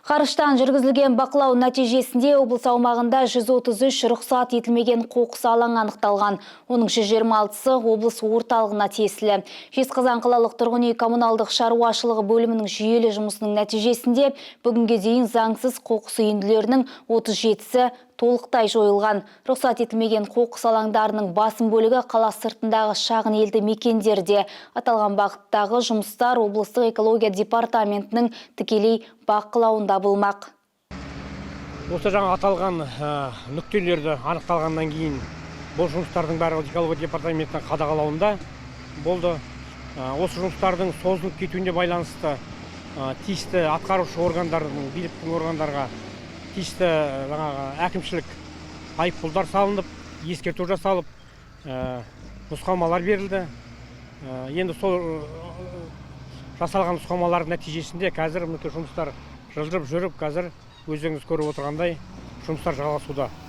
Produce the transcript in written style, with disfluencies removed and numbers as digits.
Ғарыштан жүргізілген бақылау нәтижесінде облыс аумағында 133 рұқсат етілмеген қоқыс алаңы анықталған. Оның 126-сы облыс орталығына тиесілі. Жезқазған қалалық тұрғын үй коммуналдық шаруашылығы бөлімінің жүйелі жұмысының нәтижесінде бүгінге дейін заңсыз қоқыс үйінділерінің 37-сі толықтай жойылған. Рұқсат етілмеген қоқыс алаңдарының басым бөлігі қала сыртындағы шағын елді мекендерде. Аталған бағыттағы жұмыстар облыстық экология департаментінің тікелей бақылауында болмақ. Осы жаңа аталған нүктелерді анықталғаннан кейін бұл жұмыстардың бәрі экология департаментінің қадағалауында болды. Осы жұмыстардың созылып кетуіне байланысты тиісті атқарушы органдардың, биліктің органдарға тиісті әкімшілік айыппұлдар салынып, ескерту жасалып, нұсқаулар берілді. Енді сол жасалған нұсқаулардың нәтижесінде қазір жұмыстар жылжып жүріп, қазір өздеріңіз көріп отырғандай жұмыстар жалғасуда.